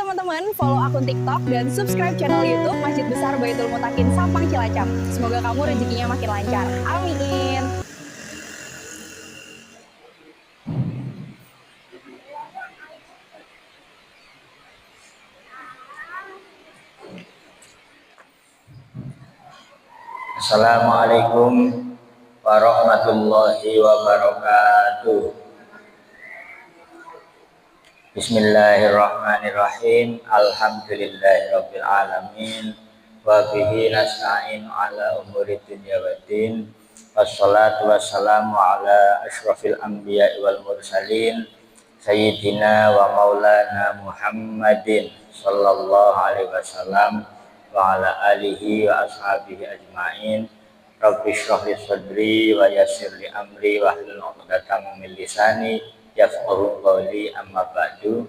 teman-teman, follow akun TikTok dan subscribe channel YouTube Masjid Besar Baitul Mutakin Sampang Cilacap. Semoga kamu rezekinya makin lancar. Amin. Assalamualaikum warahmatullahi wabarakatuh. Bismillahirrahmanirrahim. Alhamdulillahirabbil alamin. Wa bihi nasta'in ala umuri dunya waddin. Wassalatu wassalamu ala asyrafil anbiya'i wal mursalin sayyidina wa maulana Muhammadin sallallahu alaihi wasallam wa ala alihi wa ashabihi ajma'in. Rabbi shrah li sadri wa yassir li amri wa hlul 'uqdatam min lisani yafqahu qawli, amma ba'du.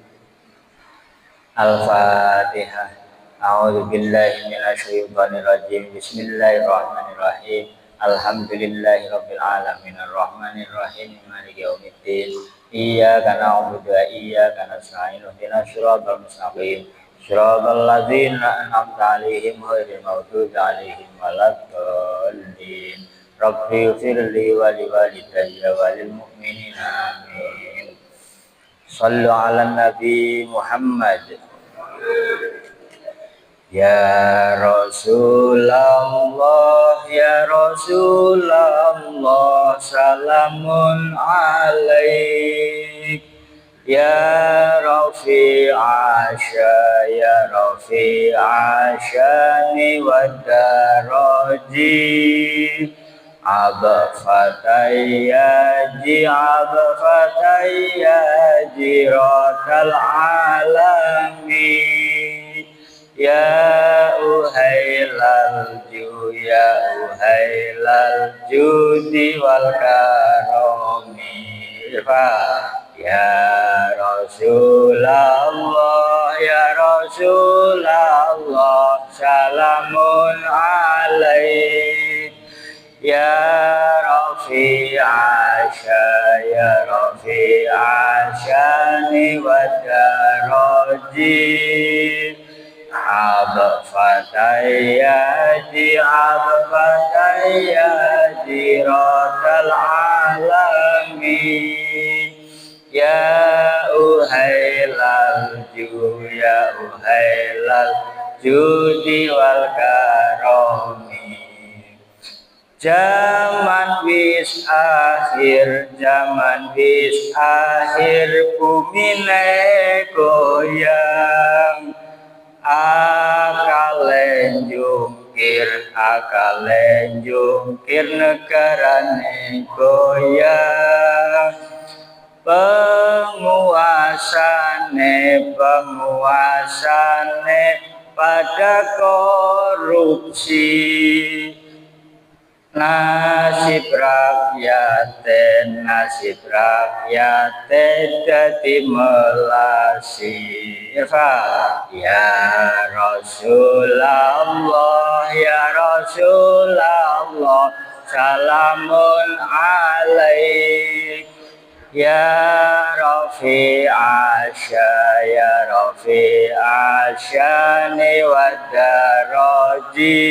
Al-Fatihah. A'udzu billahi minasy syaithanir rajim. Bismillahirrahmanirrahim. Alhamdulillahirabbil alamin arrahmanir rahim maliki yaumiddin. Iyyaka na'budu wa iyyaka nasta'in. Ihdinas siratal mustaqim. Shiratal ladzina an'amta 'alaihim ghairil maghdubi 'alaihim waladdallin. Rabbi ighfirli wa liwalidayya wa lil mu'minina amin. Sallu ala Nabi Muhammad. Ya Rasulullah, ya Rasulullah, salamun alaik. Ya Rafi'asya, ya Rafi'asyani wa daraji. Abfatayyaji, abfatayyaji rotal alami. Ya uhailal ju, ya uhailal judi wal karomi. Ya Rasulullah, ya Rasulullah, salamun alaik. Ya Rafi'asya, ya Rafi'asyani wa daraji. Abfatayyaji, abfatayyaji rotal alami. Ya uhailal ju, ya uhailal judi wal karomi. Zaman wis akhir, zaman wis akhir, bumine goyang. Akalen jungkir, negarane goyang. Penguasane pada korupsi. Nasib rakyate dadi melasi. Ya Rasulullah, ya Rasulullah, salamun alaik. Ya Rafi'asya, ya Rafi'asyani wa daraji.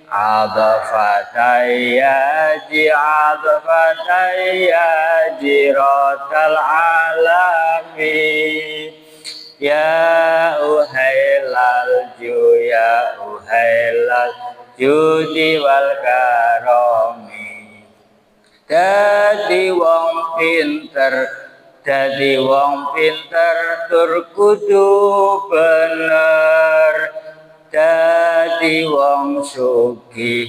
Abfatayyaji, abfatayyaji rotal alami. Ya uhailal ju, ya uhailal judi wal karomi. Dadi wong pinter tur kudu bener. Dadi wong sugih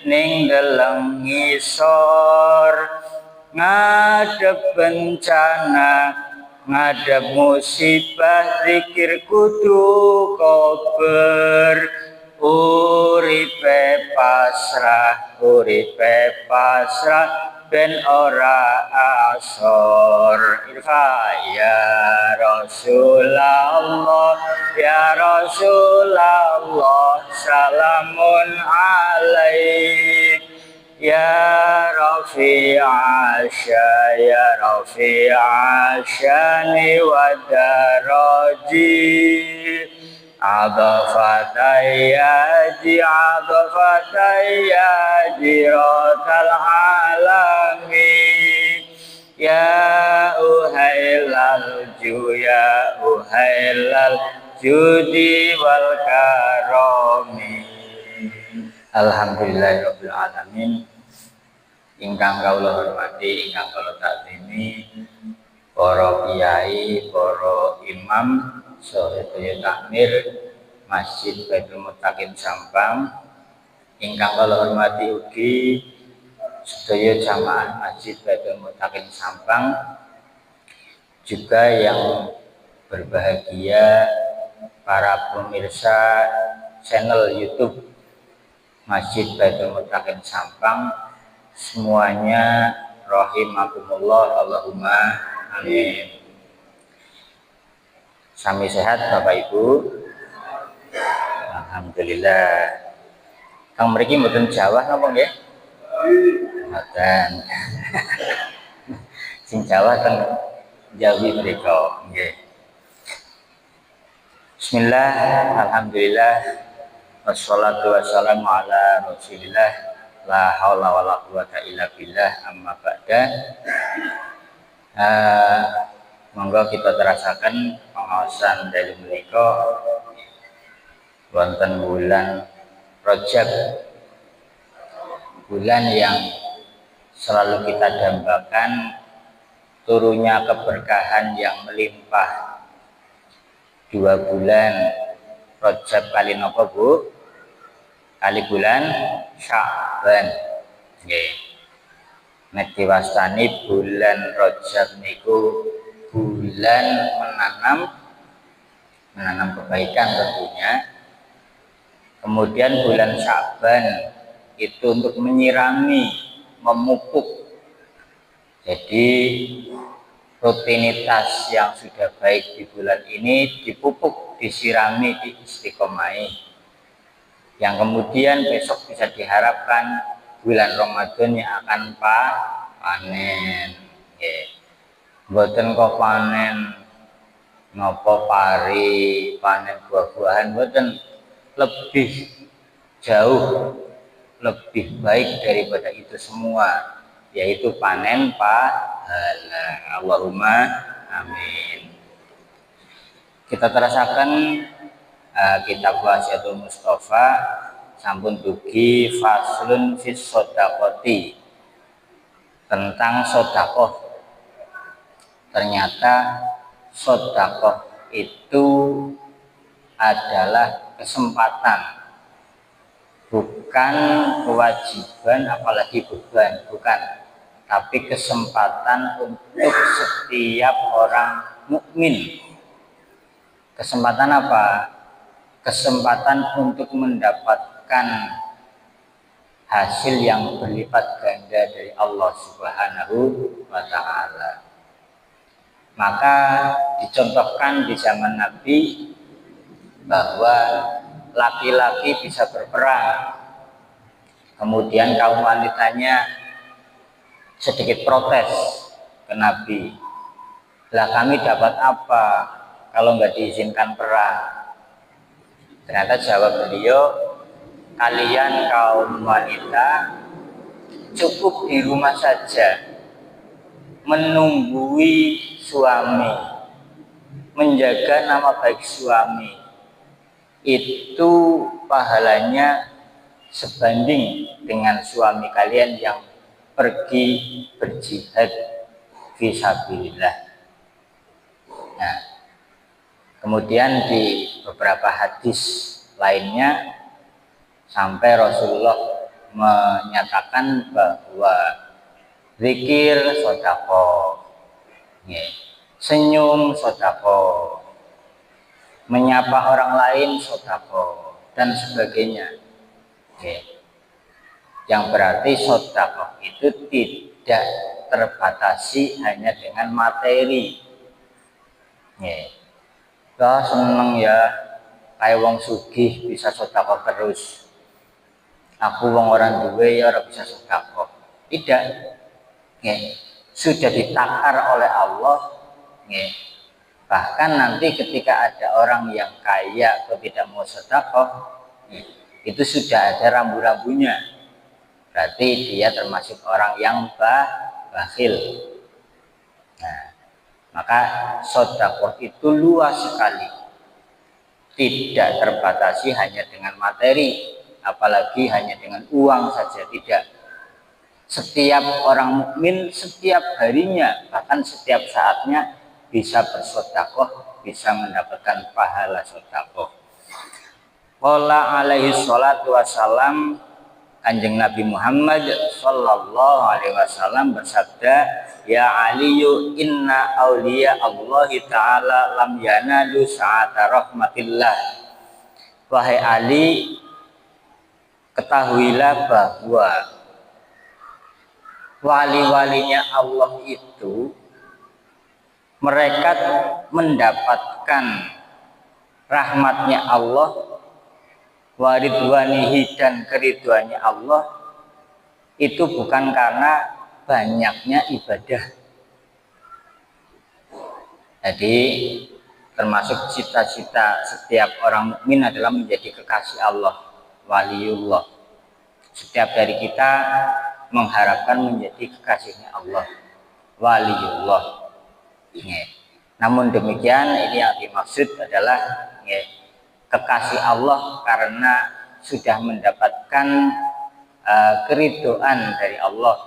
ning deleng ngisor. Ngadep bencana, ngadep musibah, zikir kudu kober. Uripe pasrah, ben ora asor. Ya Rasulullah, ya Rasulullah, salamun alaik. Ya Rafi'asya ya Rafi'asyani wa daraji Adafataya jirotal alami Ya uhailal judi wal karomi. Alhamdulillahirabbil alamin. Ingkang kawula hormati, ingkang kawula taklimi para kiai, para imam sedaya takmir Masjid Baitul Muttaqin Sampang. Ingkang kawula hormati ugi sedaya jamaah Masjid Baitul Muttaqin Sampang, juga yang berbahagia para pemirsa channel YouTube Masjid Baitul Muttaqin Sampang, semuanya rahimakumullah, Allahumma amin. Sami sehat Bapak Ibu? Alhamdulillah. Kang mriki mboten Jawa napa nggih? Mboten. Sing Jawa ten Jawi mriko nggih. Bismillah, alhamdulillah, wassalatu wassalamu ala Rasulillah, la haula wala quwata illa billah, amma ba'da. Monggo kita terasakan pengawasan dari menika wonten bulan Rajab, bulan yang selalu kita dambakan turunnya keberkahan yang melimpah. 2 bulan Rajab kali napa Bu? Kali bulan Sya'ban. Nggih. Nek diwastani bulan Rajab niku bulan menanam kebaikan tentunya. Kemudian bulan Sya'ban itu untuk menyirami, memupuk. Jadi rutinitas yang sudah baik di bulan ini dipupuk, disirami, diistiqomahi, yang kemudian besok bisa diharapkan bulan Ramadan yang akan panen. Mboten kok panen nopo pari, panen buah-buahan, mboten, lebih jauh lebih baik daripada itu semua, yaitu panen pahala. Allahumma amin. Kita terasakan kitab Wasiatul Mustafa sampun dugi faslun fis sodaqoti, tentang sodakoh. Ternyata sodakoh itu adalah kesempatan, bukan kewajiban apalagi beban, bukan, tapi kesempatan untuk setiap orang mukmin. Kesempatan apa? Kesempatan untuk mendapatkan hasil yang berlipat ganda dari Allah Subhanahu wa Ta'ala. Maka dicontohkan di zaman Nabi bahwa laki-laki bisa berperang, kemudian kaum wanitanya sedikit protes ke Nabi, lah kami dapat apa kalau nggak diizinkan perang? Ternyata jawab beliau, kalian kaum wanita cukup di rumah saja menunggui suami, menjaga nama baik suami, itu pahalanya sebanding dengan suami kalian yang pergi berjihad fisabilillah. Nah, kemudian di beberapa hadis lainnya sampai Rasulullah menyatakan bahwa zikir sodako, senyum sodako, menyapa orang lain sodako, dan sebagainya. Yang berarti sodako itu tidak terbatasi hanya dengan materi. Seneng ya kayak wong sugih bisa sodako terus. aku wong orang duwe ya ora bisa sedekah. Tidak. Nggih. Sudah ditakar oleh Allah. Nggih. Bahkan nanti ketika ada orang yang kaya atau tidak mau sedekah, itu sudah ada rambu-rambunya. Berarti dia termasuk orang yang bakhil. Nah, maka sedekah itu luas sekali. Tidak terbatasi hanya dengan materi, apalagi hanya dengan uang saja, tidak. Setiap orang mukmin setiap harinya, bahkan setiap saatnya bisa bersedekah, bisa mendapatkan pahala sedekah. Qala alaihi salatu wassalam, Kanjeng Nabi Muhammad sallallahu alaihi wasallam bersabda, ya Aliyu inna awliya Allahi ta'ala lam yanalu sa'ata rahmatillah. Wahai Ali, ketahuilah bahwa wali-walinya Allah itu mereka mendapatkan rahmatnya Allah, waridwanihi dan keriduannya Allah, itu bukan karena banyaknya ibadah. Jadi termasuk cita-cita setiap orang mukmin adalah menjadi kekasih Allah, waliullah. Setiap dari kita mengharapkan menjadi kekasihnya Allah, waliullah. Namun demikian, ini yang dimaksud adalah kekasih Allah karena sudah mendapatkan keridhaan dari Allah,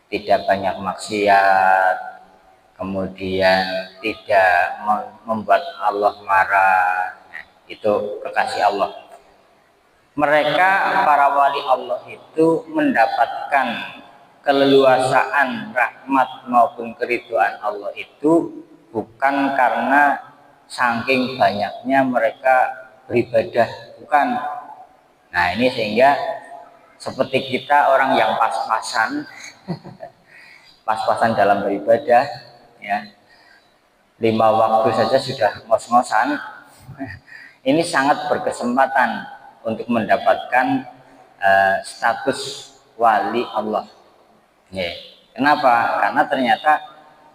tidak banyak maksiat, kemudian tidak membuat Allah marah. Itu kekasih Allah. Mereka para wali Allah itu mendapatkan keleluasaan rahmat maupun keridhaan Allah itu bukan karena saking banyaknya mereka beribadah, bukan. Nah, ini sehingga seperti kita orang yang pas-pasan pas-pasan dalam beribadah, ya, 5 waktu saja sudah ngos-ngosan. Ini sangat berkesempatan untuk mendapatkan status wali Allah. Kenapa? Karena ternyata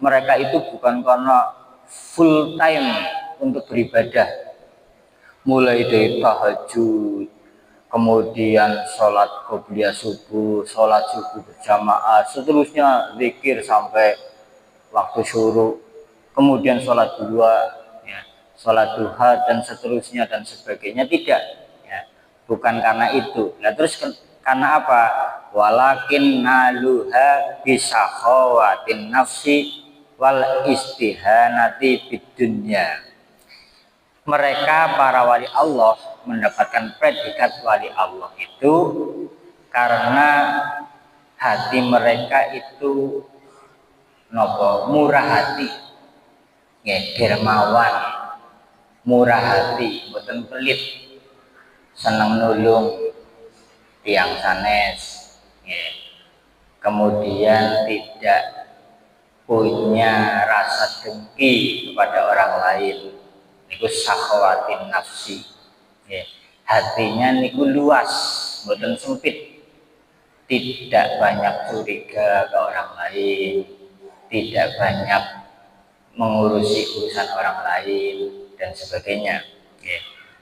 mereka itu bukan karena full time untuk beribadah, mulai dari tahajud, kemudian sholat qobliyah subuh, sholat subuh berjamaah, seterusnya zikir sampai waktu syuruk, kemudian sholat sholat duha dan seterusnya dan sebagainya. Tidak, ya, bukan karena itu. Nah, terus karena apa? Walakin naluha bisakhawatin nafsi wal istihanati bidunya. Mereka para wali Allah mendapatkan predikat wali Allah itu karena hati mereka itu murah hati, dermawan, murah hati, boten pelit, senang nulung tiang sanes, kemudian tidak punya rasa dengki kepada orang lain. Niku sakhawatin nafsi, hatinya niku luas, boten sempit, tidak banyak curiga ke orang lain, tidak banyak mengurusi urusan orang lain dan sebagainya.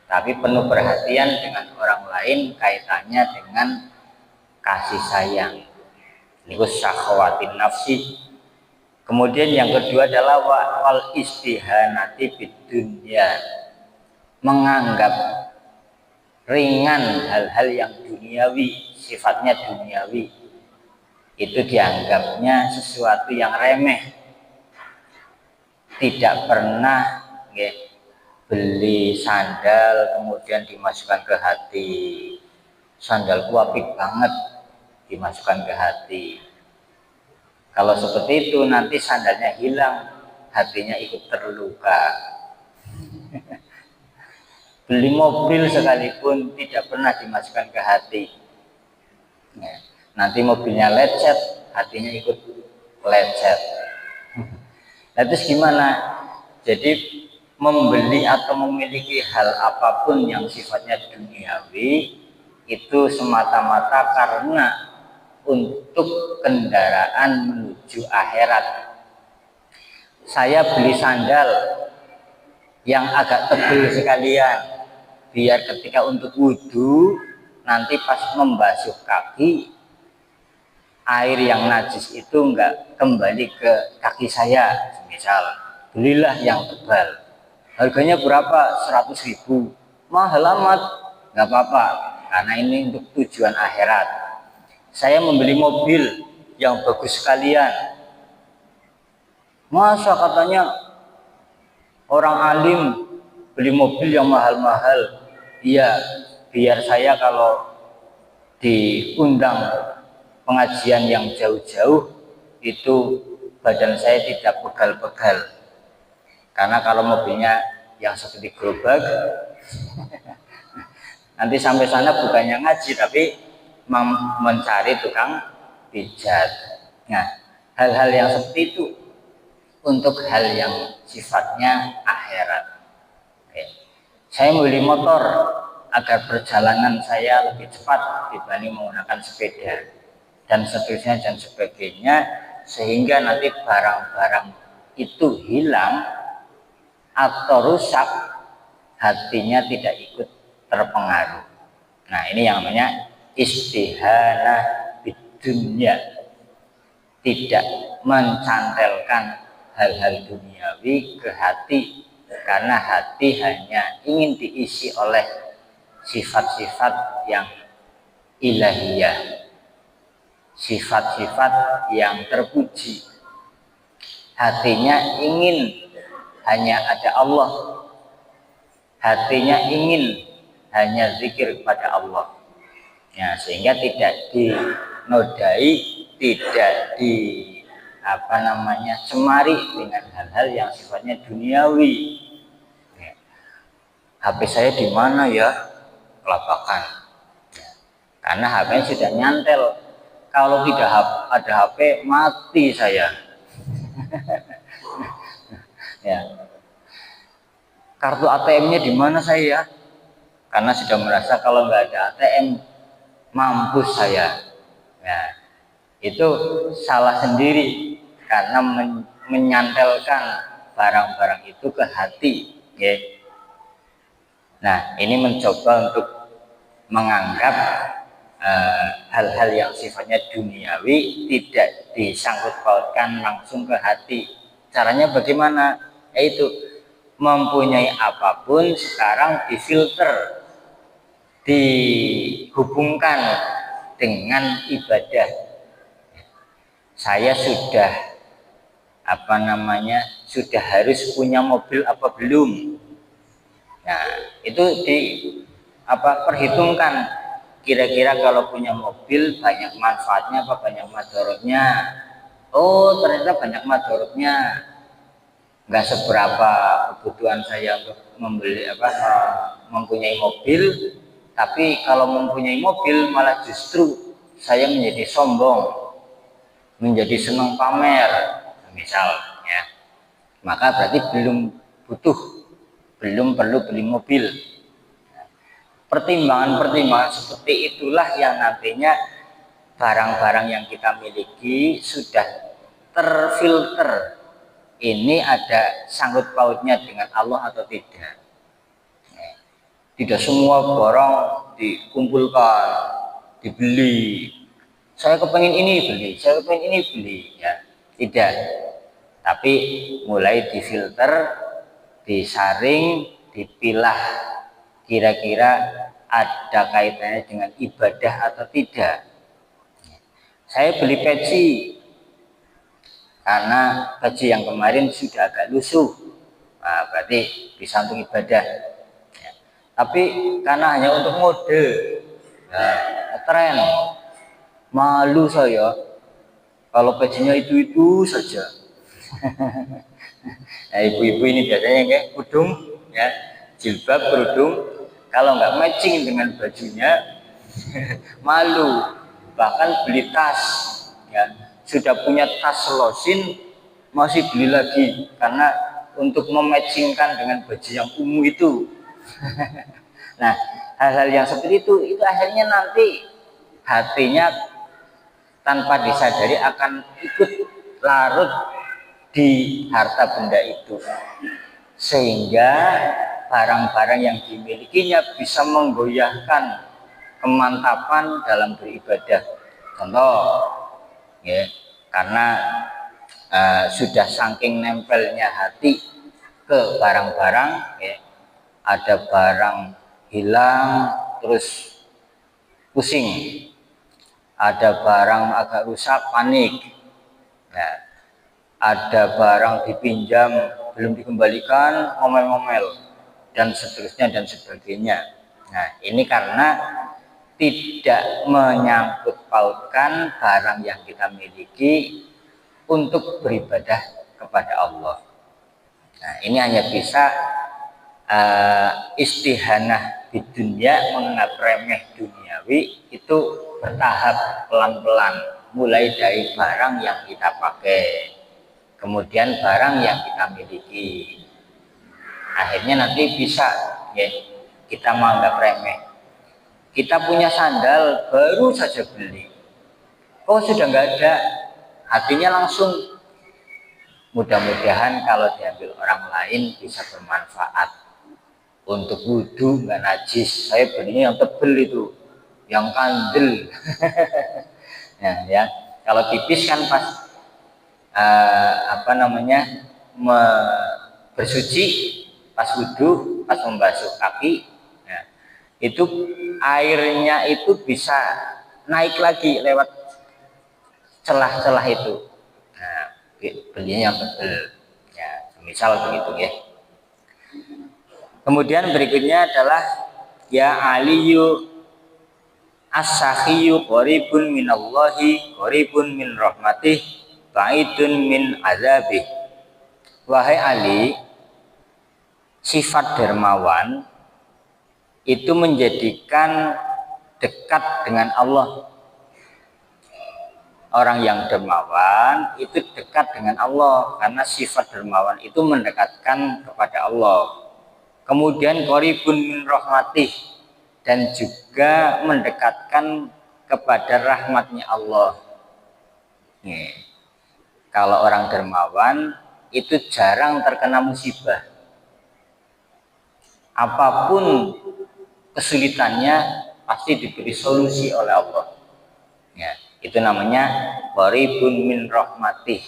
Tapi penuh perhatian dengan orang lain, kaitannya dengan kasih sayang. Niku sakhawatin nafsi. Kemudian yang kedua adalah wal istihanati bidunya, menganggap ringan hal-hal yang duniawi, sifatnya duniawi, itu dianggapnya sesuatu yang remeh. Tidak pernah beli sandal kemudian dimasukkan ke hati, sandalku apik banget, dimasukkan ke hati. Kalau seperti itu nanti sandalnya hilang, hatinya ikut terluka. Beli mobil sekalipun tidak pernah dimasukkan ke hati, nanti mobilnya lecet, hatinya ikut lecet. Nah, terus gimana? Jadi membeli atau memiliki hal apapun yang sifatnya duniawi itu semata-mata karena untuk kendaraan menuju akhirat. Saya beli sandal yang agak tebal sekalian, biar ketika untuk wudhu nanti pas membasuh kaki, air yang najis itu enggak kembali ke kaki saya. Misal belilah yang tebal, harganya berapa? 100.000. Mahal amat. Enggak apa-apa, karena ini untuk tujuan akhirat. Saya membeli mobil yang bagus sekalian, masa katanya orang alim beli mobil yang mahal-mahal? Iya, biar saya kalau diundang pengajian yang jauh-jauh itu badan saya tidak pegal-pegal. Karena kalau mobilnya yang seperti gerobak nanti sampai sana bukannya ngaji tapi mencari tukang pijat. Nah, hal-hal yang seperti itu untuk hal yang sifatnya akhirat. Oke. Saya membeli motor agar perjalanan saya lebih cepat dibanding menggunakan sepeda dan seterusnya dan sebagainya, sehingga nanti barang-barang itu hilang atau rusak, hatinya tidak ikut terpengaruh. Nah, ini yang namanya istihanah bidunya, tidak mencantelkan hal-hal duniawi ke hati, karena hati hanya ingin diisi oleh sifat-sifat yang ilahiyah, sifat-sifat yang terpuji. Hatinya ingin hanya ada Allah, hatinya ingin hanya zikir kepada Allah. Ya, sehingga tidak dinodai, tidak cemari dengan hal-hal yang sifatnya duniawi. Ya. HP saya di mana ya? Kelabakan. Ya. Karena HP sudah nyantel. Kalau tidak ada HP, mati saya. Ya. Kartu ATM-nya di mana saya? Karena sudah merasa kalau nggak ada ATM, mampus saya. Ya. Itu salah sendiri karena menyantelkan barang-barang itu ke hati. Ya. Nah, ini mencoba untuk menganggap hal-hal yang sifatnya duniawi tidak disangkut pautkan langsung ke hati. Caranya bagaimana? Yaitu mempunyai apapun sekarang difilter, dihubungkan dengan ibadah. Saya sudah sudah harus punya mobil apa belum? Nah, itu perhitungkan, kira-kira kalau punya mobil banyak manfaatnya apa banyak madorotnya. Oh, ternyata banyak madorotnya, nggak seberapa kebutuhan saya untuk mempunyai mobil. Tapi kalau mempunyai mobil malah justru saya menjadi sombong, menjadi senang pamer, misal ya. Maka berarti belum perlu beli mobil. Pertimbangan-pertimbangan seperti itulah yang nantinya barang-barang yang kita miliki sudah terfilter. Ini ada sangkut pautnya dengan Allah atau tidak. Tidak semua barang dikumpulkan, dibeli. Saya kepengen ini beli, saya kepengen ini beli, ya tidak. Tapi mulai difilter, disaring, dipilah, kira-kira ada kaitannya dengan ibadah atau tidak. Saya beli peci karena peci yang kemarin sudah agak lusuh, nah, berarti bisa untuk ibadah. Tapi karena hanya untuk mode, tren, malu saya kalau pecinya itu saja. Nah, ibu-ibu ini biasanya kayak kerudung, ya, jilbab, kerudung, kalau nggak matching dengan bajunya, malu. Bahkan beli tas, ya, sudah punya tas selosin, masih beli lagi karena untuk mematchingkan dengan baju yang ungu itu. Nah, hal-hal yang seperti itu akhirnya nanti hatinya tanpa disadari akan ikut larut di harta benda itu, sehingga barang-barang yang dimilikinya bisa menggoyahkan kemantapan dalam beribadah. Contoh, ya, karena sudah saking nempelnya hati ke barang-barang, ya, ada barang hilang terus pusing, ada barang agak rusak panik, ya, ada barang dipinjam belum dikembalikan ngomel-ngomel, dan seterusnya dan sebagainya. Nah, ini karena tidak menyangkut pautkan barang yang kita miliki untuk beribadah kepada Allah. Nah, ini hanya bisa istihanah di dunia, menganggap remeh duniawi itu bertahap pelan-pelan, mulai dari barang yang kita pakai, kemudian barang yang kita miliki, akhirnya nanti bisa, ya, kita menganggap remeh. Kita punya sandal baru saja beli, oh sudah nggak ada, hatinya langsung mudah-mudahan kalau diambil orang lain bisa bermanfaat untuk wudhu, nggak najis. Saya belinya yang tebel itu, yang kandel. Nah, ya, kalau tipis kan pas bersuci, pas wudhu, pas membasuh kaki, nah, itu airnya itu bisa naik lagi lewat celah-celah itu. Nah, belinya yang tebel, ya, misal begitu, ya. Kemudian berikutnya adalah ya aliyu as-sakhiyu qaribun minallahi qaribun min rahmatih ba'idun min azabih. Wahai Ali, sifat dermawan itu menjadikan dekat dengan Allah. Orang yang dermawan itu dekat dengan Allah karena sifat dermawan itu mendekatkan kepada Allah. Kemudian qaribun min rahmatih, dan juga mendekatkan kepada rahmatnya Allah. Nih, kalau orang dermawan itu jarang terkena musibah. Apapun kesulitannya pasti diberi solusi oleh Allah. Ya, itu namanya qaribun min rahmatih.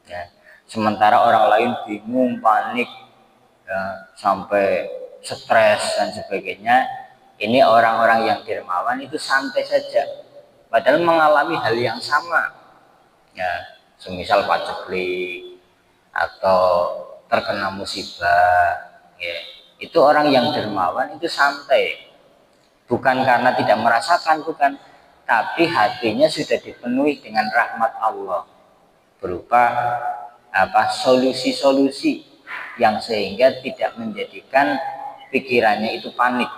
Ya, sementara orang lain bingung, panik, ya, sampai stres dan sebagainya, ini orang-orang yang dermawan itu santai saja, padahal mengalami hal yang sama, ya, semisal paceklik atau terkena musibah, ya, itu orang yang dermawan itu santai, bukan karena tidak merasakan, bukan, tapi hatinya sudah dipenuhi dengan rahmat Allah berupa solusi-solusi yang sehingga tidak menjadikan pikirannya itu panik.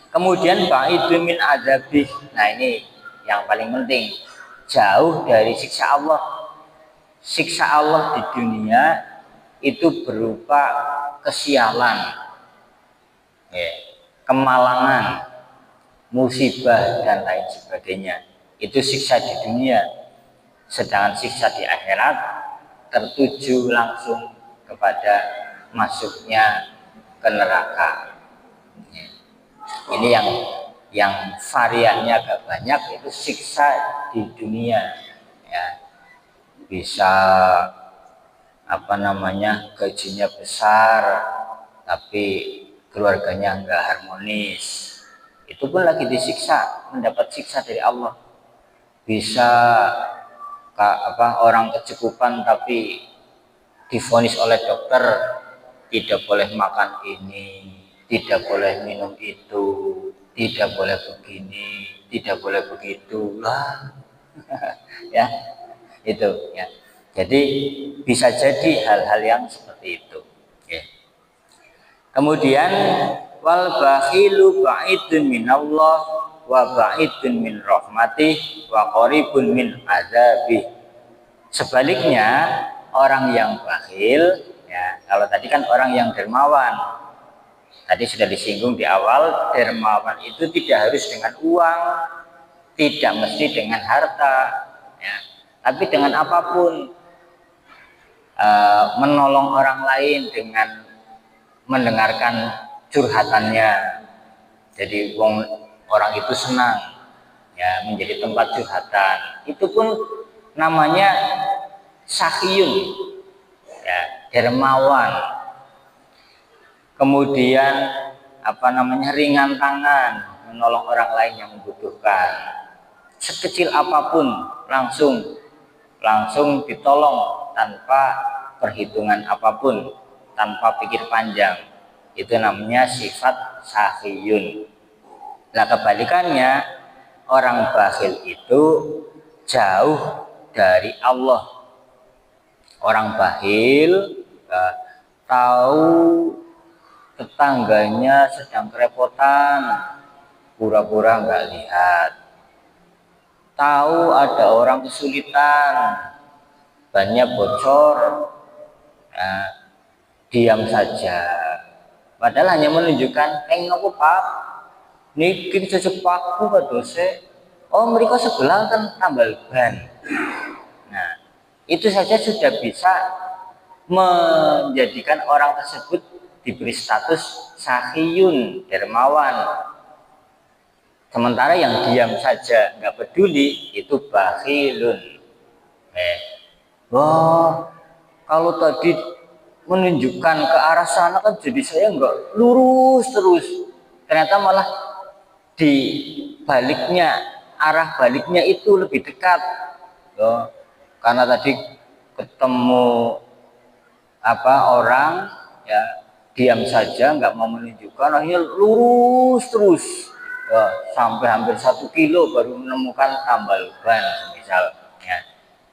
Kemudian ba'idun min azabih. Nah, ini yang paling penting, jauh dari siksa Allah. Siksa Allah di dunia itu berupa kesialan, ya, kemalangan, musibah dan lain sebagainya. Itu siksa di dunia. Sedangkan siksa di akhirat tertuju langsung kepada masuknya ke neraka. Ini yang variannya agak banyak, itu siksa di dunia, ya. Bisa gajinya besar tapi keluarganya enggak harmonis, itu pun lagi disiksa, mendapat siksa dari Allah. Bisa orang kecukupan tapi divonis oleh dokter tidak boleh makan ini, tidak boleh minum itu, tidak boleh begini, tidak boleh begitu lah. Ya, itu, ya. Jadi bisa jadi hal-hal yang seperti itu, ya. Kemudian wal bakhilu ba'idun minallah wa ba'idun min rahmatih wa qaribun min azabih. Sebaliknya, orang yang bakhil, ya, kalau tadi kan orang yang dermawan, Tadi sudah disinggung di awal, dermawan itu tidak harus dengan uang, tidak mesti dengan harta, ya, tapi dengan apapun. Menolong orang lain dengan mendengarkan curhatannya, jadi orang itu senang, ya, menjadi tempat curhatan, itu pun namanya sakhiyun, ya, dermawan. Kemudian ringan tangan, menolong orang lain yang membutuhkan, sekecil apapun langsung ditolong tanpa perhitungan apapun, tanpa pikir panjang. Itu namanya sifat sakhiyun. Nah, kebalikannya, orang bakhil itu jauh dari Allah. Orang bakhil tahu tetangganya sedang kerepotan, pura-pura nggak lihat. Tahu ada orang kesulitan, bannya bocor, nah, diam saja. Padahal hanya menunjukkan, ngopo pak, niki secepatku pak dose. Oh, mereka sebelah kan tambal ban. Nah, itu saja sudah bisa menjadikan orang tersebut diberi status sakhiyun, dermawan. Sementara yang diam saja, nggak peduli, itu bakhilun. Wah, kalau tadi menunjukkan ke arah sana kan jadi saya nggak lurus terus. Ternyata malah di baliknya, arah baliknya itu lebih dekat. Karena tadi ketemu orang, ya diam saja, nggak mau menunjukkan, akhirnya lurus terus. Sampai hampir 1 kilo baru menemukan tambal ban misalnya.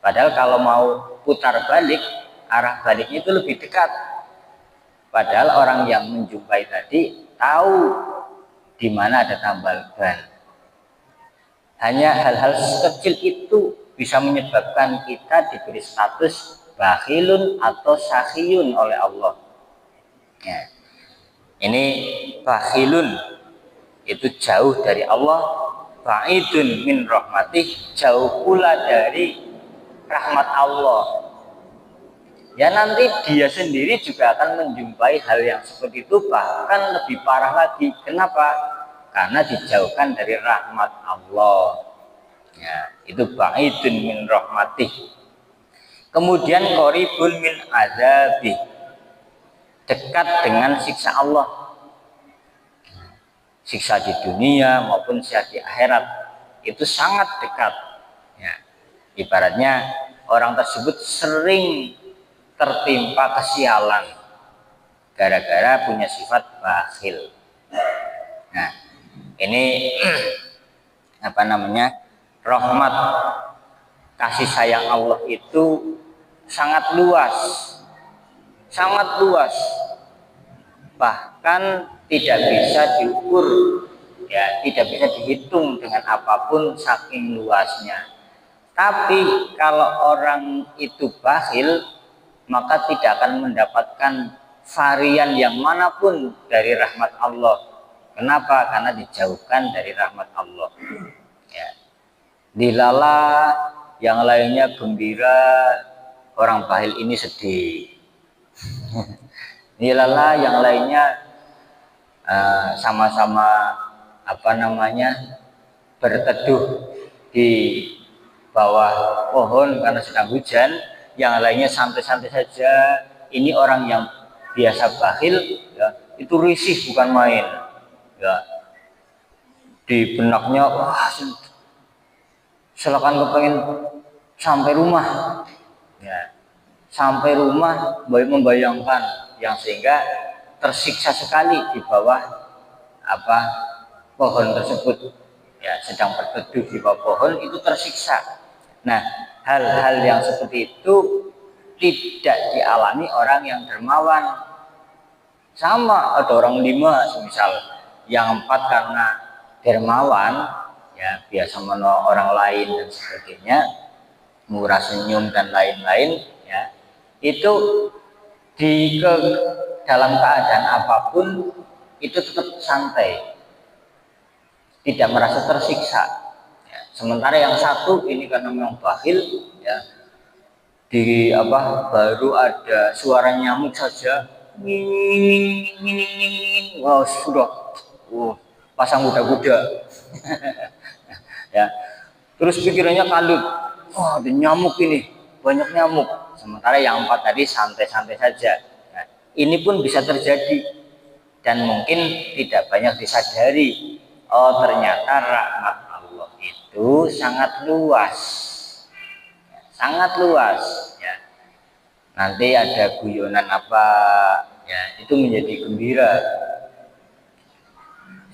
Padahal kalau mau putar balik, arah baliknya itu lebih dekat. Padahal orang yang menjumpai tadi tahu di mana ada tambal ban. Hanya hal-hal sekecil itu bisa menyebabkan kita diberi status bakhilun atau sakhiyun oleh Allah. Ya. Ini bakhilun itu jauh dari Allah, ba'idun min rahmatih, jauh pula dari rahmat Allah. Ya, nanti dia sendiri juga akan menjumpai hal yang seperti itu, bahkan lebih parah lagi. Kenapa? Karena dijauhkan dari rahmat Allah. Ya, itu ba'idun min rahmatih. Kemudian qaribun min azabih, dekat dengan siksa Allah. Siksa di dunia maupun siksa di akhirat itu sangat dekat. Ya, ibaratnya orang tersebut sering tertimpa kesialan gara-gara punya sifat bakhil. Nah, ini rahmat kasih sayang Allah itu sangat luas, bahkan tidak bisa diukur, ya, tidak bisa dihitung dengan apapun saking luasnya. Tapi kalau orang itu bakhil, maka tidak akan mendapatkan varian yang manapun dari rahmat Allah. Kenapa? Karena dijauhkan dari rahmat Allah. Ya. Dilala, yang lainnya gembira, orang bakhil ini sedih. Dilala, yang lainnya sama-sama berteduh di bawah pohon karena sedang hujan, yang lainnya santai-santai saja. Ini orang yang biasa bakhil, ya, itu risih bukan main, ya. Di benaknya, wah, silakan kepengen sampai rumah, ya, sampai rumah membayangkan, yang sehingga tersiksa sekali di bawah pohon tersebut, ya, sedang berteduh di bawah pohon itu tersiksa. Nah, hal-hal yang seperti itu tidak dialami orang yang dermawan. Sama ada orang 5 misal, yang 4 karena dermawan, ya, biasa menolong orang lain dan sebagainya, murah senyum dan lain-lain, ya, itu dalam keadaan apapun itu tetap santai, tidak merasa tersiksa. Ya, sementara yang satu ini karena memang bakhil, ya, baru ada suara nyamuk saja, wow sudah, pasang kuda-kuda, ya. Terus pikirannya kalut, oh ada nyamuk ini, banyak nyamuk. Sementara yang 4 tadi santai-santai saja. Nah, ini pun bisa terjadi dan mungkin tidak banyak disadari. Oh ternyata rahmat Allah itu sangat luas, sangat luas. Ya. Nanti ada guyonan apa, ya itu menjadi gembira.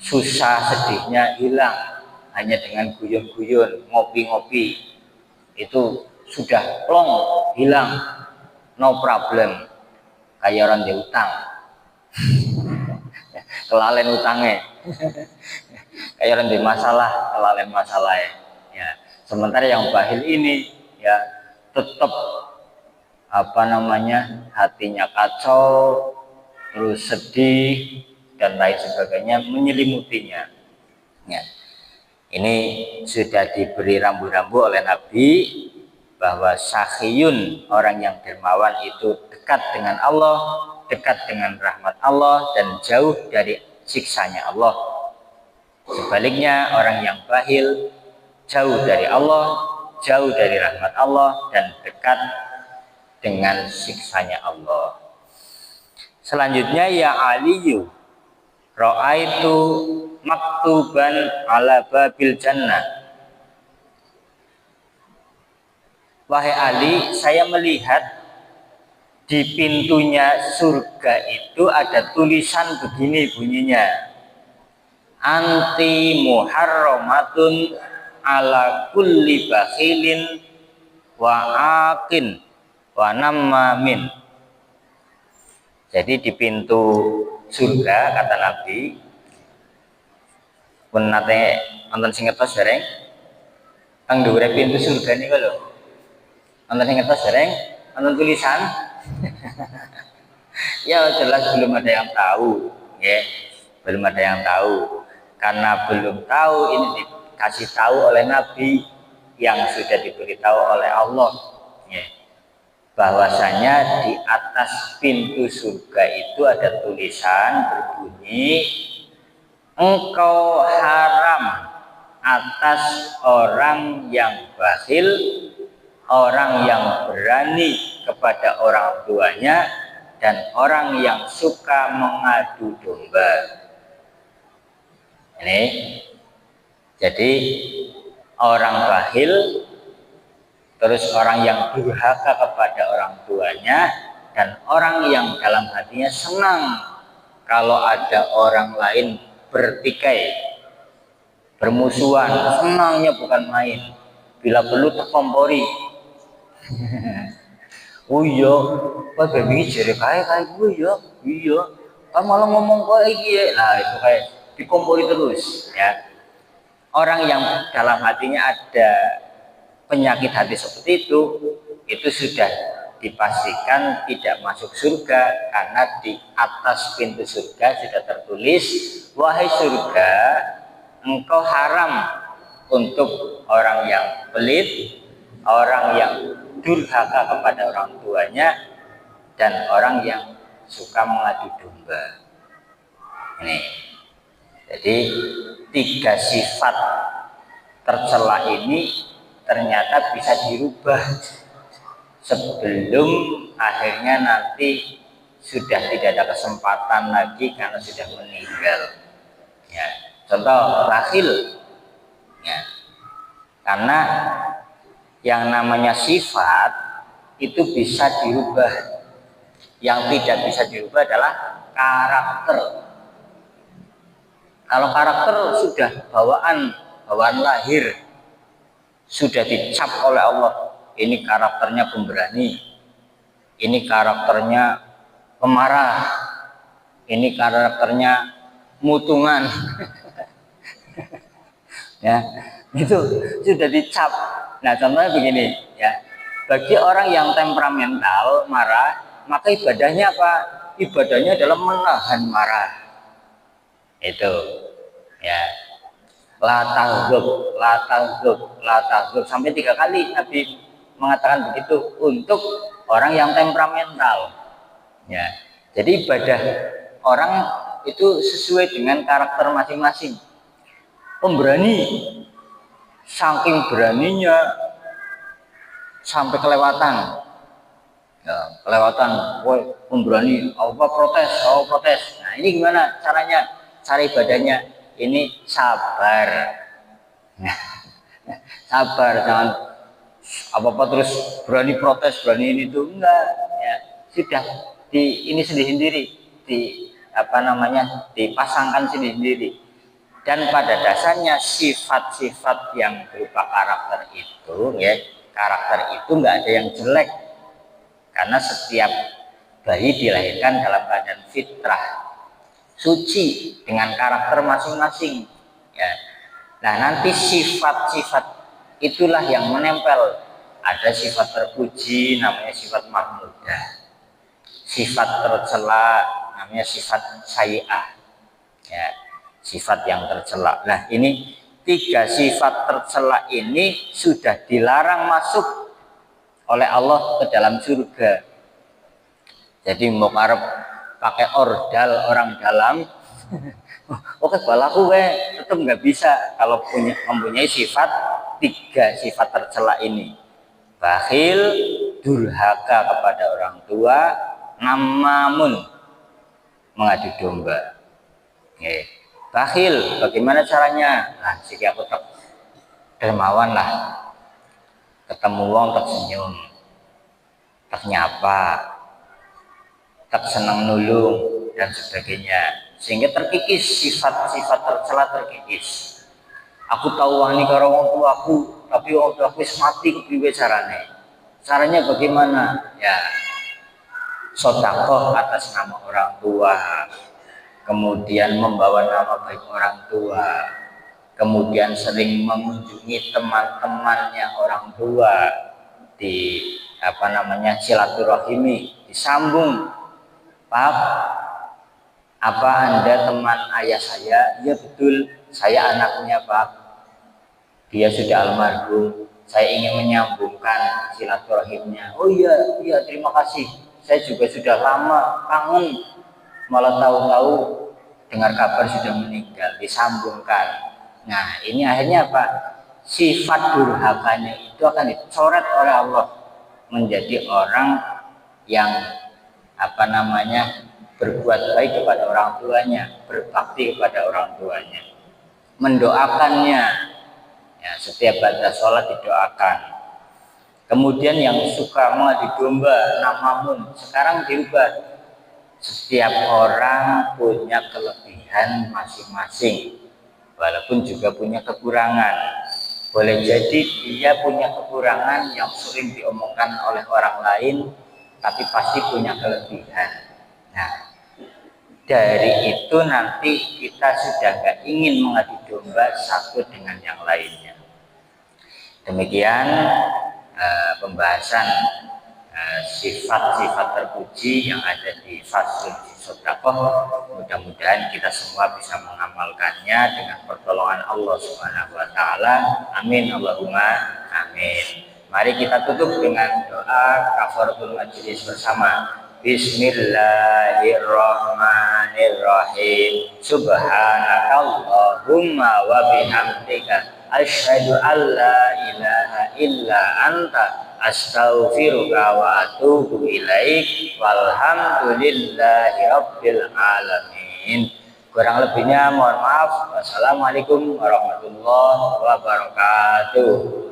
Susah sedihnya hilang hanya dengan guyon-guyon, ngopi-ngopi, itu sudah plong hilang, no problem. Kayak orang di utang, kelalen utangnya. Kayak orang di masalah, kelalen masalahnya. Ya. Sementara yang bakhil ini, ya tetap hatinya kacau, terus sedih dan lain sebagainya menyelimutinya. Ya. Ini sudah diberi rambu-rambu oleh Nabi bahwa sakhiyun, orang yang dermawan itu dekat dengan Allah, dekat dengan rahmat Allah dan jauh dari siksanya Allah. Sebaliknya orang yang bakhil jauh dari Allah, jauh dari rahmat Allah dan dekat dengan siksanya Allah. Selanjutnya ya Aliyu, ra'aitu maktuban ala babil jannah. Wahai Ali, saya melihat di pintunya surga itu ada tulisan begini bunyinya, anti muharramatun ala kulli bakhilin wa aqin wa nammamin. Jadi di pintu surga kata Nabi, pun nate nonton sing ngertos dereng teng dhuwure pintu surga niku lho. Nonton sing ngertos dereng, nonton tulisan. Ya jelas belum ada yang tahu, ya. Belum ada yang tahu. Karena belum tahu ini dikasih tahu oleh Nabi yang sudah diberitahu oleh Allah, ya. Bahwasanya di atas pintu surga itu ada tulisan berbunyi, engkau haram atas orang yang bakhil, orang yang berani kepada orang tuanya, dan orang yang suka mengadu domba. Ini jadi orang bakhil, terus orang yang durhaka kepada orang tuanya, dan orang yang dalam hatinya senang kalau ada orang lain bertikai, bermusuhan, senangnya bukan main. Bila perlu terkompori. Oh iya, kok baby jere kayak gue ya, iya. Kan malah ngomong kok iki ya. Nah, itu kayak dikompori terus, ya. Orang yang dalam hatinya ada penyakit hati seperti itu sudah dipastikan tidak masuk surga, karena di atas pintu surga sudah tertulis, wahai surga, engkau haram untuk orang yang pelit, orang yang durhaka kepada orang tuanya, dan orang yang suka mengadu domba. Ini, jadi 3 sifat tercela ini ternyata bisa dirubah sebelum akhirnya nanti sudah tidak ada kesempatan lagi karena sudah meninggal. Ya, contoh bakhil, ya, karena yang namanya sifat itu bisa dirubah. Yang tidak bisa dirubah adalah karakter. Kalau karakter sudah bawaan lahir, sudah dicap oleh Allah, ini karakternya pemberani, ini karakternya pemarah, ini karakternya mutungan. Ya, itu sudah dicap. Nah, contohnya begini, ya. Bagi orang yang temperamental, marah, maka ibadahnya apa? Ibadahnya adalah menahan marah. Itu ya. La tahzub, la tahzub, la tahzub, sampai 3 kali Nabi mengatakan begitu untuk orang yang temperamental. Ya. Jadi ibadah orang itu sesuai dengan karakter masing-masing. Pemberani, saking beraninya sampai kelewatan. Ya, kelewatan, woi pemberani, apa protes. Nah, ini gimana caranya? Cara ibadahnya ini sabar. Nah, sabar, jangan apa-apa terus berani protes, berani ini tuh enggak ya. Sudah ini sendiri-sendiri dipasangkan sendiri-sendiri. Dan pada dasarnya sifat-sifat yang berupa karakter itu ya, karakter itu enggak ada yang jelek. Karena setiap bayi dilahirkan dalam keadaan fitrah, suci dengan karakter masing-masing ya. Nah, nanti sifat-sifat itulah yang menempel. Ada sifat terpuji namanya sifat mahmudah, sifat tercela namanya sifat sayyi'ah ya, sifat yang tercela. Nah, ini 3 sifat tercela ini sudah dilarang masuk oleh Allah ke dalam surga. Jadi mau karep pakai ordal orang dalam oke balaku tetap nggak bisa kalau mempunyai sifat 3 sifat tercela ini. Bakhil, durhaka kepada orang tua, namamun, mengadu domba. Oke. Bakhil, bagaimana caranya? Nah, jika aku tak dermawan lah, ketemu wong tak senyum, tak nyapa, tak senang nulung dan sebagainya, sehingga terkikis sifat-sifat tercela terkikis. Aku tahu wani karo wong tuaku, tapi wong tuaku wis mati kepriwe carane? Caranya bagaimana? Ya, sedekah atas nama orang tua, kemudian membawa nama baik orang tua, kemudian sering mengunjungi teman-temannya orang tua, di silaturahimi, disambung. Pak, apa Anda teman ayah saya? Ya betul, saya anaknya Pak. Dia sudah almarhum. Saya ingin menyambungkan silaturahimnya. Oh iya, terima kasih. Saya juga sudah lama kangen. Malah tahu-tahu dengar kabar sudah meninggal, disambungkan. Nah, ini akhirnya apa? Sifat durhakanya itu akan dicoret oleh Allah menjadi orang yang berbuat baik kepada orang tuanya, berbakti kepada orang tuanya, mendoakannya ya, setiap baca sholat didoakan. Kemudian yang suka mengadu domba, namamun, sekarang dirubah. Setiap orang punya kelebihan masing-masing, walaupun juga punya kekurangan. Boleh jadi dia punya kekurangan yang sering diomongkan oleh orang lain, tapi pasti punya kelebihan. Nah, dari itu nanti kita sudah nggak ingin mengadu domba satu dengan yang lainnya. Demikian pembahasan sifat-sifat terpuji yang ada di faslun sedekah. Mudah-mudahan kita semua bisa mengamalkannya dengan pertolongan Allah Subhanahu wa taala. Amin Allahumma amin. Mari kita tutup dengan doa kafaratul majlis bersama. Bismillahirrahmanirrahim. Subhanakallahumma wa bihamdika asyhadu an la ilaha illa anta astaghfiruka wa atubu ilaik. Walhamdulillahi rabbil alamin. Kurang lebihnya mohon maaf. Wassalamualaikum warahmatullahi wabarakatuh.